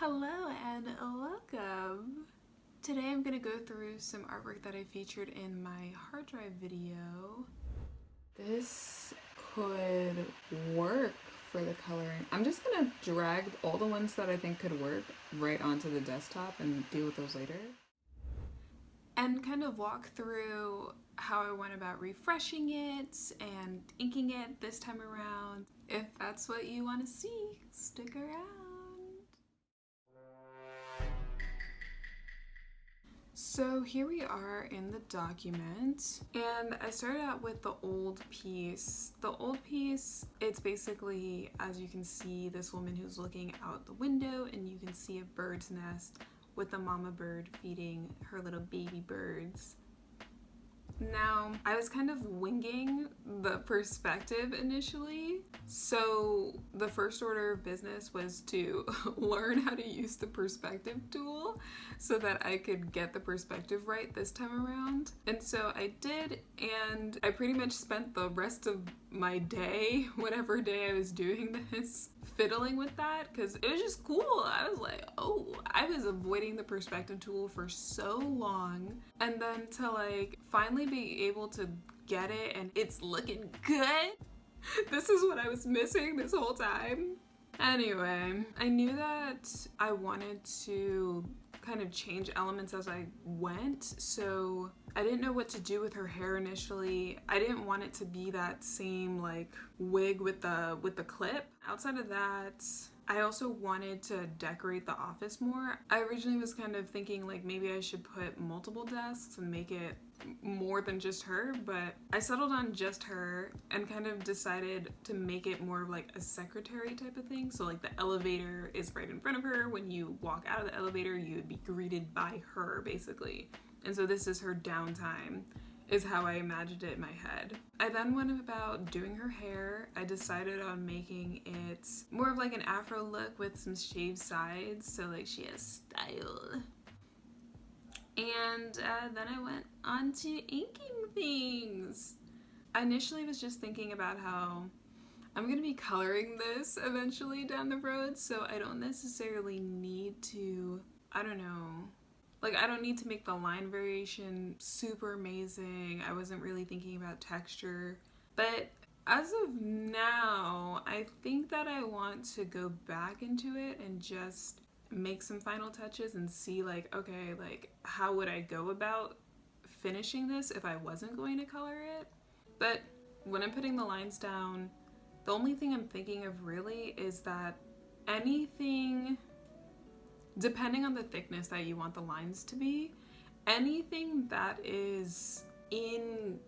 Hello and welcome! Today I'm going to go through some artwork that I featured in my hard drive video. This could work for the coloring. I'm just going to drag all the ones that I think could work right onto the desktop and deal with those later. And kind of walk through how I went about refreshing it and inking it this time around. If that's what you want to see, stick around. So here we are in the document, and I started out with the old piece. The old piece, it's basically, as you can see, this woman who's looking out the window, and you can see a bird's nest with the mama bird feeding her little baby birds. Now, I was kind of winging the perspective initially, so the first order of business was to learn how to use the perspective tool so that I could get the perspective right this time around. And so I did, and I pretty much spent the rest of my day, whatever day I was doing this, fiddling with that because it was just cool. I was like, oh, I was avoiding the perspective tool for so long, and then to like finally be able to get it and it's looking good. This is what I was missing this whole time. Anyway, I knew that I wanted to kind of change elements as I went, so I didn't know what to do with her hair initially. I didn't want it to be that same like wig with the clip. Outside of that, I also wanted to decorate the office more. I originally was kind of thinking like maybe I should put multiple desks and make it more than just her, but I settled on just her and kind of decided to make it more of like a secretary type of thing. So like the elevator is right in front of her. When you walk out of the elevator, you would be greeted by her basically. And so this is her downtime, is how I imagined it in my head. I then went about doing her hair. I decided on making it more of like an afro look with some shaved sides, so like she has style. And then I went on to inking things. I initially was just thinking about how I'm gonna be coloring this eventually down the road, so I don't necessarily need to, I don't need to make the line variation super amazing. I wasn't really thinking about texture. But as of now, I think that I want to go back into it and just make some final touches and see like, okay, like how would I go about finishing this if I wasn't going to color it? But when I'm putting the lines down, the only thing I'm thinking of really is that anything, depending on the thickness that you want the lines to be, anything that is in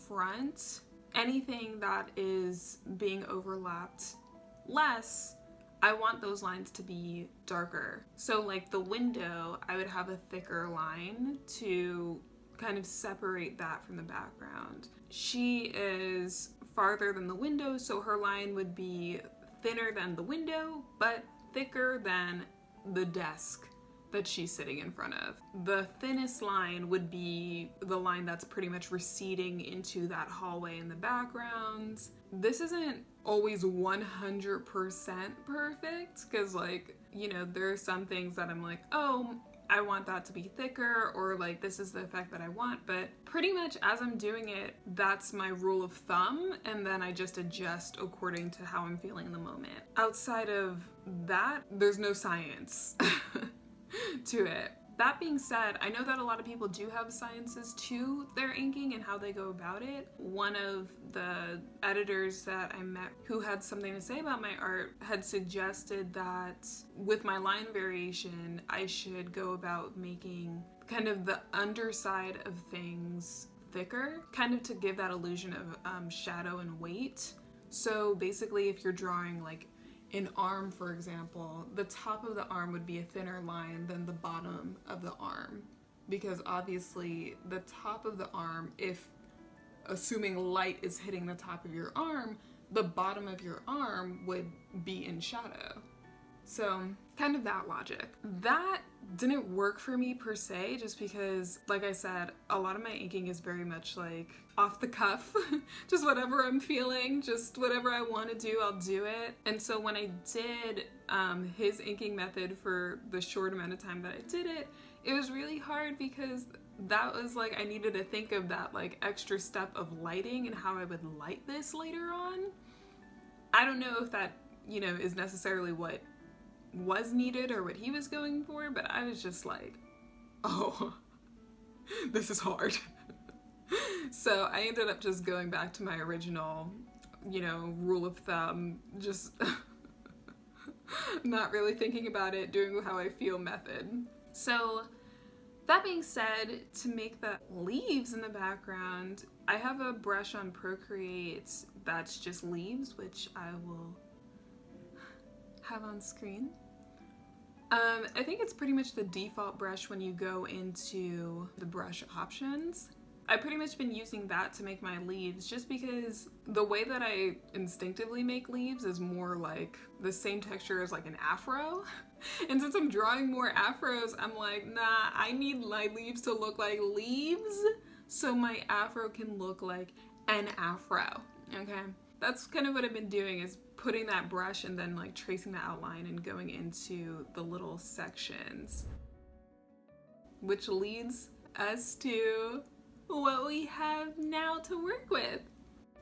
front, anything that is being overlapped less, I want those lines to be darker. So like the window, I would have a thicker line to kind of separate that from the background. She is farther than the window, so her line would be thinner than the window, but thicker than the desk that she's sitting in front of. The thinnest line would be the line that's pretty much receding into that hallway in the background. This isn't always 100% perfect because like, you know, there are some things that I'm like, oh, I want that to be thicker, or like this is the effect that I want, but pretty much as I'm doing it, that's my rule of thumb, and then I just adjust according to how I'm feeling in the moment. Outside of that, there's no science to it. That being said, I know that a lot of people do have sciences to their inking and how they go about it. One of the editors that I met who had something to say about my art had suggested that with my line variation, I should go about making kind of the underside of things thicker, kind of to give that illusion of shadow and weight. So basically if you're drawing like an arm, for example, the top of the arm would be a thinner line than the bottom of the arm, because obviously the top of the arm, if assuming light is hitting the top of your arm, the bottom of your arm would be in shadow. So kind of that logic. That didn't work for me per se, just because, like I said, a lot of my inking is very much like off the cuff. Just whatever I'm feeling, just whatever I want to do, I'll do it. And so when I did his inking method for the short amount of time that I did it, it was really hard because that was like, I needed to think of that like extra step of lighting and how I would light this later on. I don't know if that, you know, is necessarily what was needed or what he was going for, but I was just like, oh, this is hard. So I ended up just going back to my original, you know, rule of thumb, just not really thinking about it, doing how I feel method. So that being said, to make the leaves in the background, I have a brush on Procreate that's just leaves, which I will have on screen. I think it's pretty much the default brush when you go into the brush options. I've pretty much been using that to make my leaves, just because the way that I instinctively make leaves is more like the same texture as like an afro. And since I'm drawing more afros, I'm like, nah, I need my leaves to look like leaves so my afro can look like an afro, okay? That's kind of what I've been doing, is putting that brush and then like tracing the outline and going into the little sections. Which leads us to what we have now to work with.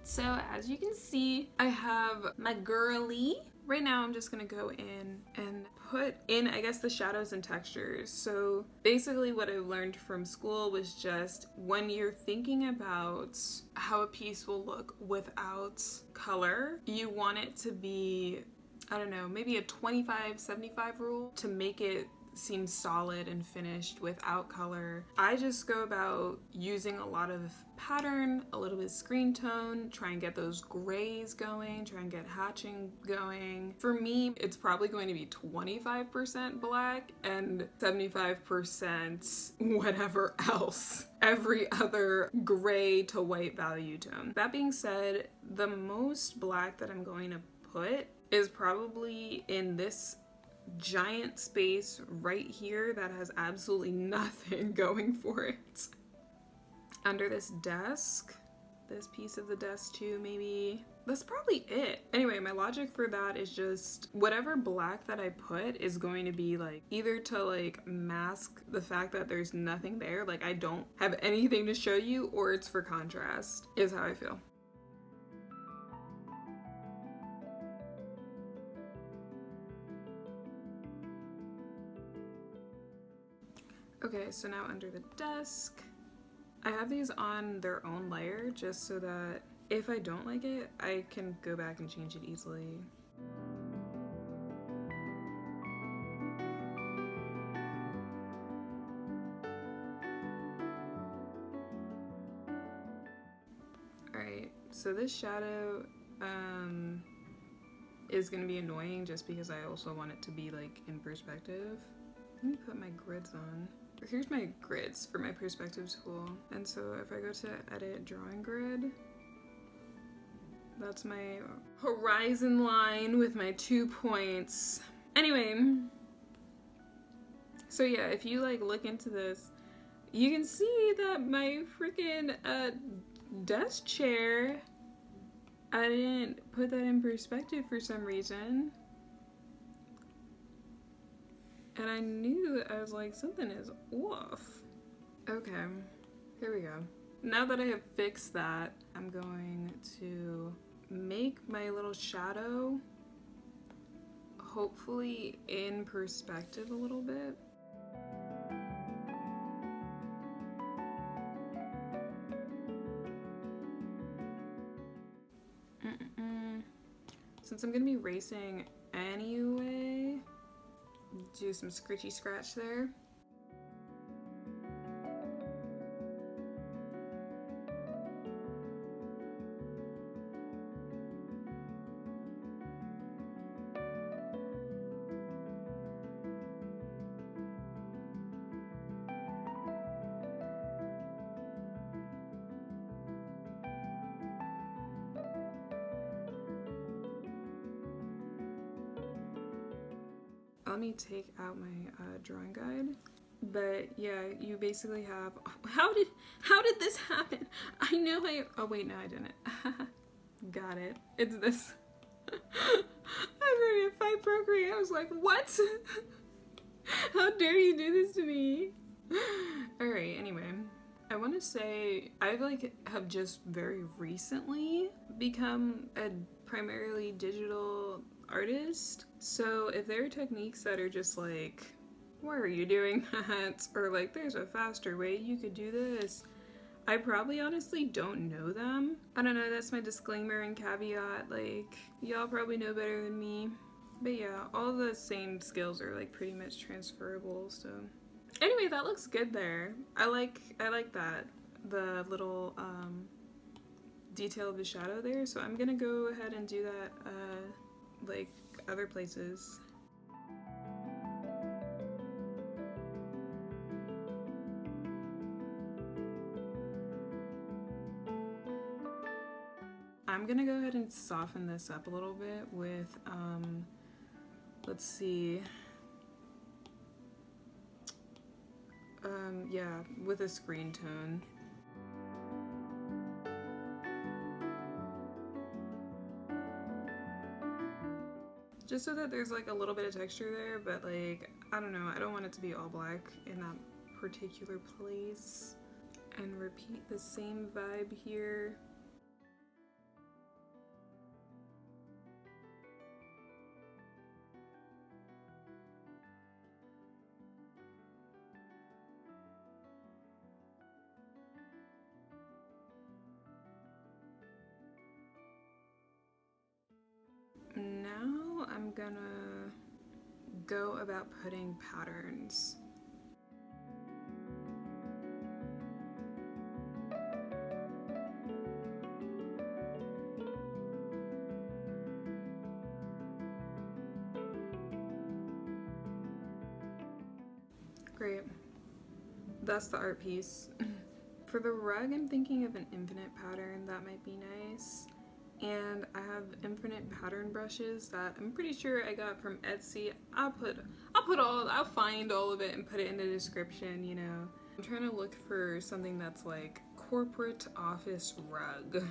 So as you can see, I have my girly. Right now I'm just gonna go in and put in, I guess, the shadows and textures. So basically what I learned from school was just when you're thinking about how a piece will look without color, you want it to be, I don't know, maybe a 25-75 rule to make it seem solid and finished without color. I just go about using a lot of pattern, a little bit of screen tone, try and get those grays going, try and get hatching going. For me, it's probably going to be 25% black and 75% whatever else. Every other gray to white value tone. That being said, the most black that I'm going to put is probably in this giant space right here that has absolutely nothing going for it. Under this desk, this piece of the desk too, maybe. That's probably it. Anyway, my logic for that is just whatever black that I put is going to be like either to like mask the fact that there's nothing there, like I don't have anything to show you, or it's for contrast, is how I feel. Okay, so now under the desk, I have these on their own layer just so that if I don't like it, I can go back and change it easily. Alright, so this shadow is going to be annoying just because I also want it to be like in perspective. Let me put my grids on. Here's my grids for my perspective tool. And so if I go to edit drawing grid, that's my horizon line with my 2 points. Anyway, so yeah, if you like look into this, you can see that my freaking desk chair, I didn't put that in perspective for some reason. And I knew, I was like, something is off. Okay, here we go. Now that I have fixed that, I'm going to make my little shadow hopefully in perspective a little bit. Since I'm gonna be racing anyway, do some scritchy scratch there. Let me take out my drawing guide. But yeah, you basically have, how did this happen? I know oh wait, no I didn't. Got it. It's this. I'm ready to fight procreate. I was like, what? How dare you do this to me? Alright, anyway. I want to say I have just very recently become a primarily digital artist. So if there are techniques that are just like, why are you doing that? Or like, there's a faster way you could do this, I probably honestly don't know them. I don't know, that's my disclaimer and caveat. Like, y'all probably know better than me. But yeah, all the same skills are like pretty much transferable, so. Anyway, that looks good there. I like that. The little detail of the shadow there, so I'm gonna go ahead and do that like other places. I'm gonna go ahead and soften this up a little bit with, let's see, yeah, with a screen tone. Just so that there's like a little bit of texture there, but like, I don't know, I don't want it to be all black in that particular place. And repeat the same vibe here. Now I'm gonna go about putting patterns. Great. That's the art piece. For the rug, I'm thinking of an infinite pattern. That might be nice. And I have infinite pattern brushes that I'm pretty sure I got from Etsy. I'll find all of it and put it in the description, you know. I'm trying to look for something that's like corporate office rug.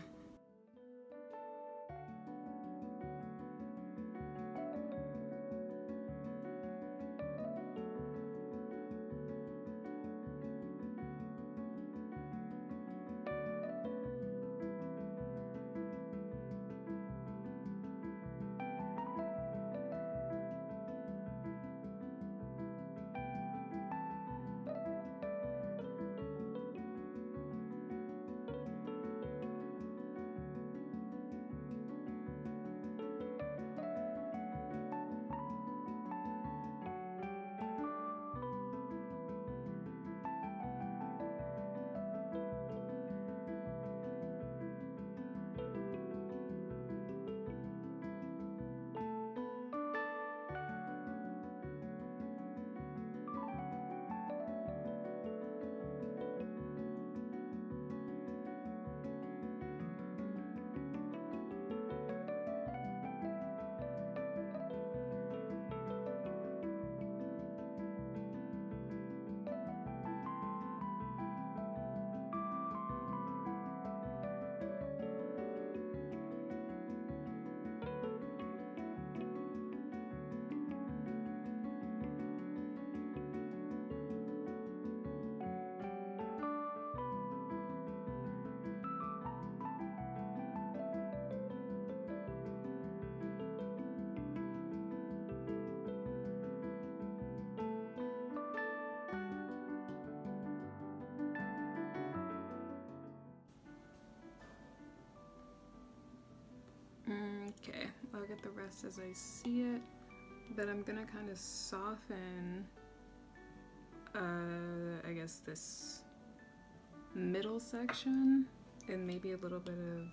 Okay, I'll get the rest as I see it, but I'm gonna kind of soften, I guess this middle section and maybe a little bit of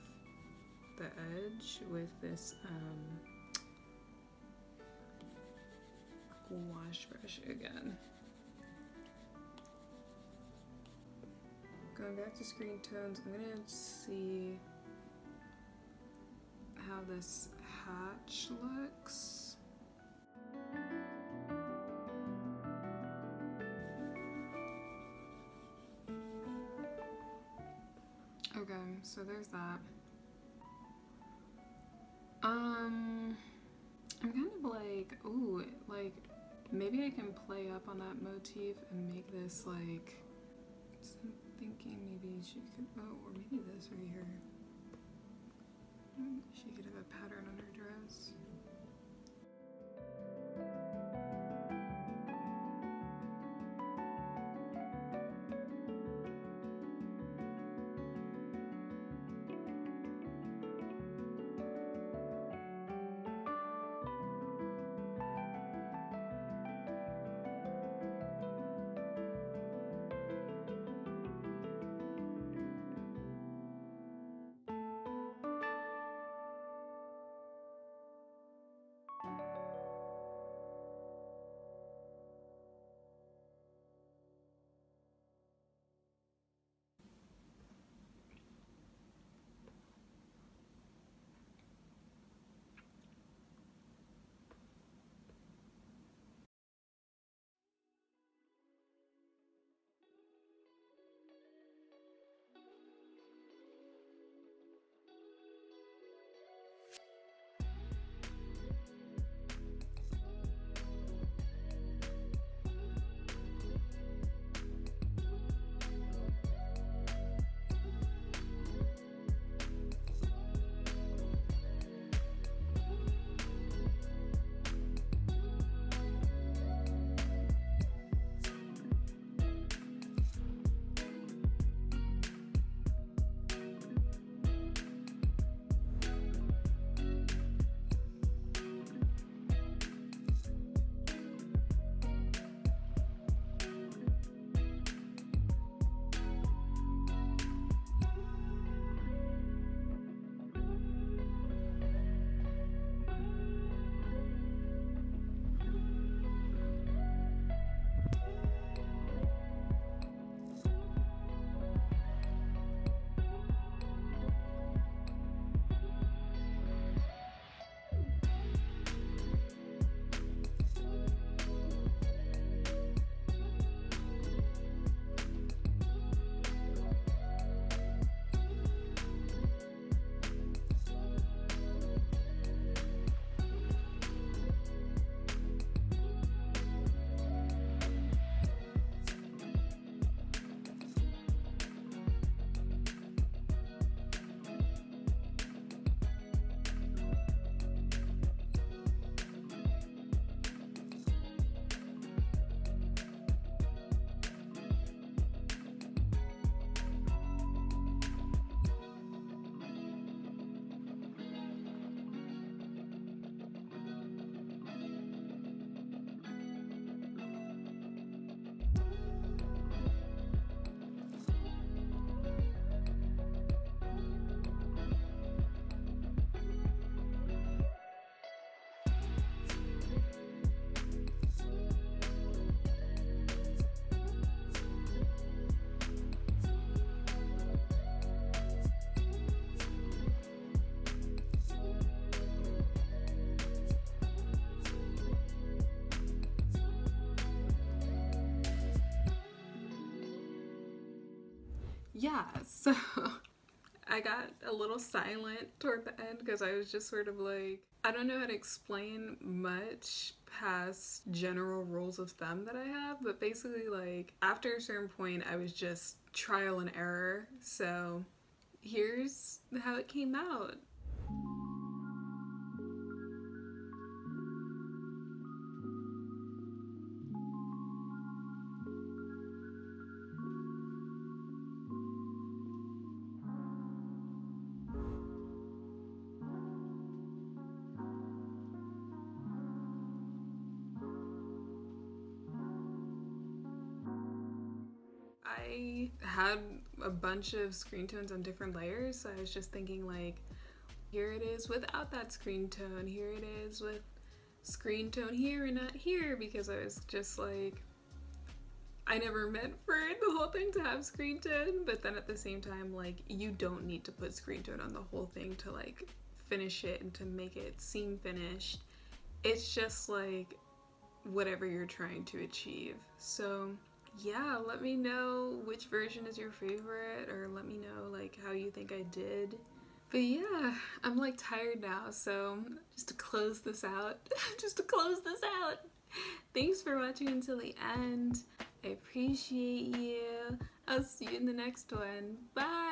the edge with this gouache brush again. Going back to Screentones, I'm gonna see how this hatch looks. Okay, so there's that. I'm kind of like, ooh, like, maybe I can play up on that motif and make this, like, I'm thinking maybe she could, oh, or maybe this right here. She could have a pattern on her dress. Yeah, so I got a little silent toward the end because I was just sort of like, I don't know how to explain much past general rules of thumb that I have, but basically, like, after a certain point, I was just trial and error. So here's how it came out. I had a bunch of screen tones on different layers, so I was just thinking, like, here it is without that screen tone, here it is with screen tone here and not here, because I was just like, I never meant for the whole thing to have screen tone, but then at the same time, like, you don't need to put screen tone on the whole thing to, like, finish it and to make it seem finished. It's just, like, whatever you're trying to achieve. So yeah, let me know which version is your favorite, or let me know like how you think I did. But yeah, I'm like tired now, so just to close this out, thanks for watching until the end. I appreciate you. I'll see you in the next one. Bye!